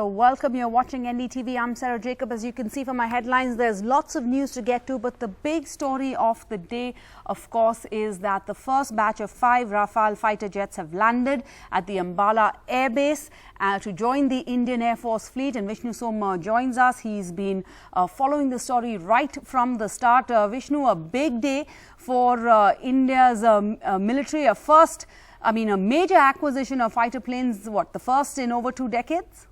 welcome. You're watching NDTV. I'm Sarah Jacob. As you can see from my headlines, there's lots of news to get to, but the big story of the day, of course, is that the first batch of 5 Rafale Fighter Jets have landed at the Ambala airbase to join the Indian Air Force fleet. And Vishnu Soma joins us. He's been following the story right from the start. Vishnu, a big day for India's military, a major acquisition of fighter planes, the first in over 2 decades?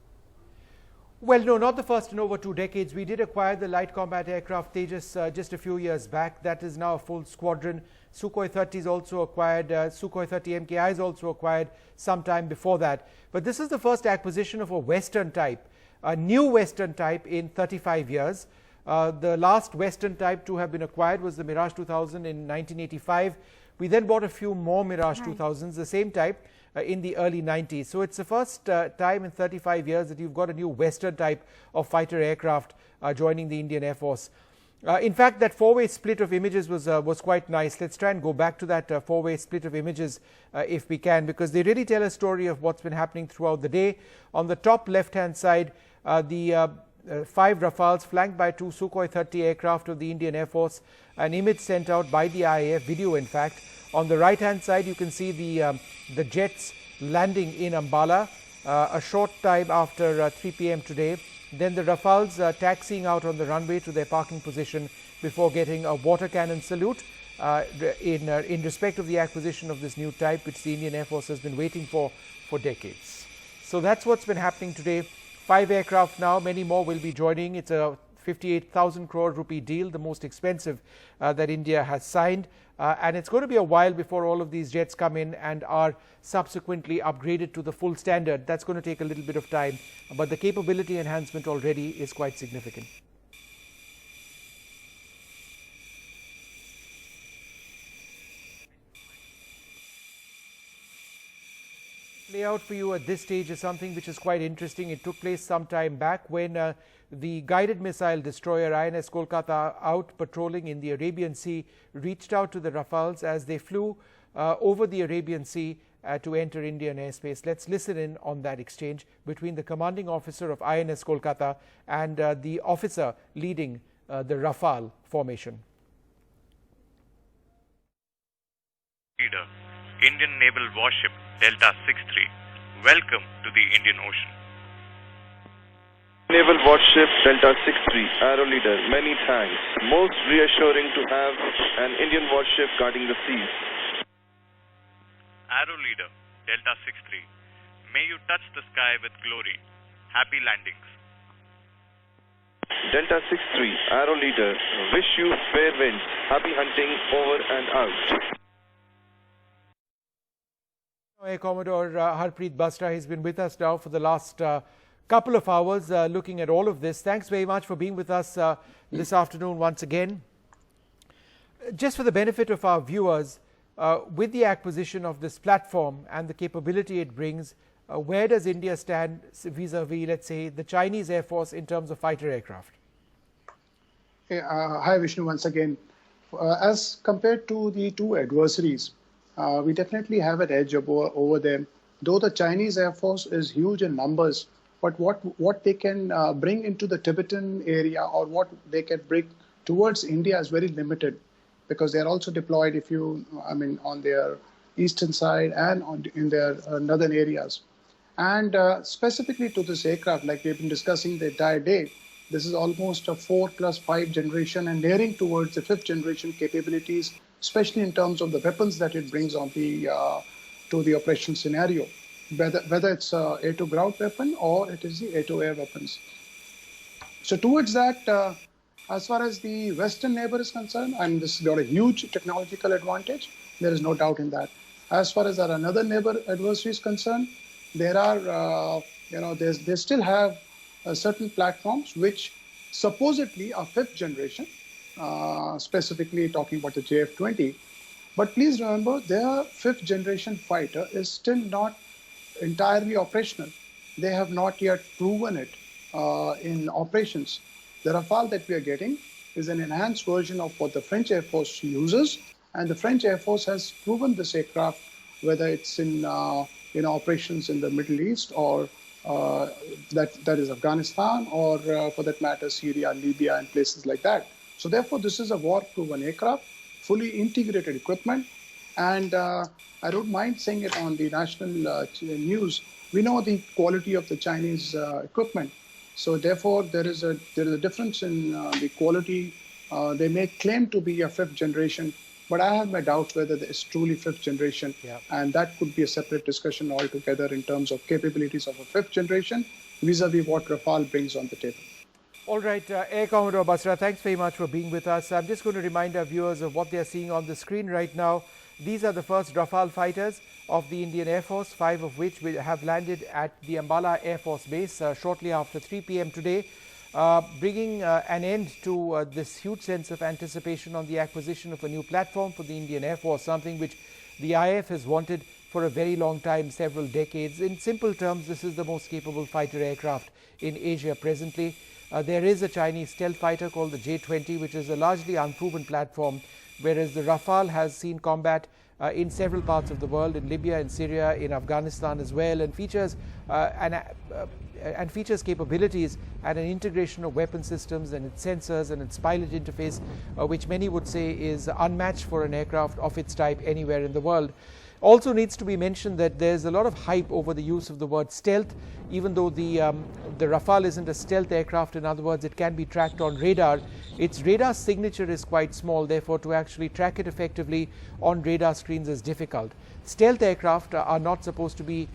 Well, no, not the first in over 2 decades. We did acquire the light combat aircraft Tejas just a few years back. That is now a full squadron. Sukhoi 30 is also acquired. Sukhoi 30 MKI is also acquired some time before that. But this is the first acquisition of a Western type, a new Western type in 35 years. The last Western type to have been acquired was the Mirage 2000 in 1985. We then bought a few more Mirage 2000s, the same type, in the early 90s. So it's the first time in 35 years that you've got a new Western type of fighter aircraft joining the Indian Air Force. In fact, that 4-way split of images was quite nice. Let's try and go back to that 4-way split of images if we can, because they really tell a story of what's been happening throughout the day. On the top left-hand side, the 5 Rafales flanked by 2 Sukhoi 30 aircraft of the Indian Air Force, an image sent out by the IAF, video in fact. On the right hand side you can see the jets landing in Ambala a short time after 3 p.m. today. Then the Rafales taxiing out on the runway to their parking position before getting a water cannon salute in respect of the acquisition of this new type, which the Indian Air Force has been waiting for decades. So that's what's been happening today. 5 aircraft now, many more will be joining. It's a 58,000 crore rupee deal, the most expensive that India has signed. And it's going to be a while before all of these jets come in and are subsequently upgraded to the full standard. That's going to take a little bit of time, but the capability enhancement already is quite significant. Layout for you at this stage is something which is quite interesting. It took place some time back when the guided missile destroyer INS Kolkata, out patrolling in the Arabian Sea, reached out to the Rafales as they flew over the Arabian Sea to enter Indian airspace. Let's listen in on that exchange between the commanding officer of INS Kolkata and the officer leading the Rafale formation. Leader, Indian Naval Warship Delta 63, welcome to the Indian Ocean. Naval Warship Delta 63, Arrow Leader, many thanks. Most reassuring to have an Indian warship guarding the seas. Arrow Leader, Delta 63, may you touch the sky with glory. Happy landings. Delta 63, Arrow Leader, wish you fair winds. Happy hunting, over and out. Air Commodore Harpreet Basra has been with us now for the last couple of hours looking at all of this. Thanks very much for being with us this afternoon once again. Just for the benefit of our viewers, with the acquisition of this platform and the capability it brings, where does India stand vis-a-vis, let's say, the Chinese Air Force in terms of fighter aircraft? Hi Vishnu, once again. As compared to the two adversaries, we definitely have an edge over them. Though the Chinese Air Force is huge in numbers, but what they can bring into the Tibetan area or what they can bring towards India is very limited, because they are also deployed, on their eastern side and in their northern areas. And specifically to this aircraft, like we've been discussing the entire day, this is almost a 4+5 generation and nearing towards the 5th generation capabilities, especially in terms of the weapons that it brings on the to the operation scenario, whether it's a air to ground weapon or it is the air to air weapons. So towards that, as far as the Western neighbor is concerned, and this has got a huge technological advantage, there is no doubt in that. As far as our another neighbor adversary is concerned, there are, they still have certain platforms which supposedly are 5th generation, specifically talking about the JF-20. But please remember, their 5th generation fighter is still not entirely operational. They have not yet proven it in operations. The Rafale that we are getting is an enhanced version of what the French Air Force uses, and the French Air Force has proven this aircraft, whether it's in operations in the Middle East or that is Afghanistan, or for that matter, Syria, Libya, and places like that. So therefore, this is a war-proven aircraft, fully integrated equipment, and I don't mind saying it on the national news. We know the quality of the Chinese equipment, so therefore there is a difference in the quality. They may claim to be a fifth generation, but I have my doubts whether it's truly fifth generation, and that could be a separate discussion altogether in terms of capabilities of a fifth generation vis-a-vis what Rafale brings on the table. All right, Air Commodore Basra, thanks very much for being with us. I'm just going to remind our viewers of what they're seeing on the screen right now. These are the first Rafale fighters of the Indian Air Force, 5 of which will have landed at the Ambala Air Force Base shortly after 3 p.m. today, bringing an end to this huge sense of anticipation on the acquisition of a new platform for the Indian Air Force, something which the IAF has wanted for a very long time, several decades. In simple terms, this is the most capable fighter aircraft in Asia presently. There is a Chinese stealth fighter called the J-20, which is a largely unproven platform, whereas the Rafale has seen combat in several parts of the world, in Libya, in Syria, in Afghanistan as well, and features capabilities and an integration of weapon systems and its sensors and its pilot interface, which many would say is unmatched for an aircraft of its type anywhere in the world. Also needs to be mentioned that there's a lot of hype over the use of the word stealth, even though the Rafale isn't a stealth aircraft. In other words, it can be tracked on radar. Its radar signature is quite small, therefore to actually track it effectively on radar screens is difficult. Stealth aircraft are not supposed to be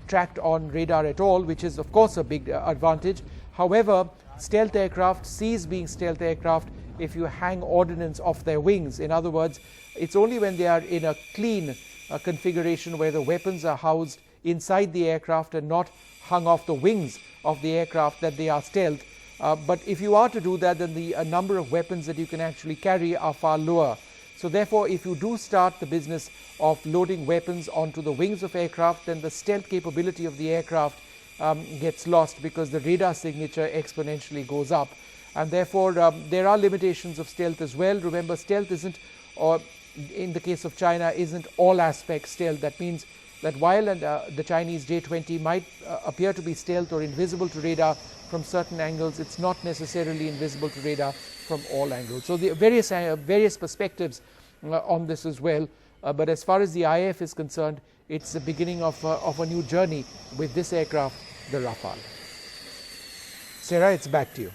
tracked on radar at all, which is of course a big advantage. However, stealth aircraft cease being stealth aircraft if you hang ordnance off their wings. In other words, it's only when they are in a clean configuration where the weapons are housed inside the aircraft and not hung off the wings of the aircraft that they are stealth. But if you are to do that, then the number of weapons that you can actually carry are far lower. So therefore, if you do start the business of loading weapons onto the wings of aircraft, then the stealth capability of the aircraft gets lost, because the radar signature exponentially goes up. And therefore, there are limitations of stealth as well. Remember, stealth isn't, or in the case of China, isn't all aspects stealth. That means that while the Chinese J-20 might appear to be stealth or invisible to radar from certain angles, it's not necessarily invisible to radar from all angles. So the various perspectives on this as well. But as far as the IAF is concerned, it's the beginning of a new journey with this aircraft, the Rafale. Sarah, it's back to you.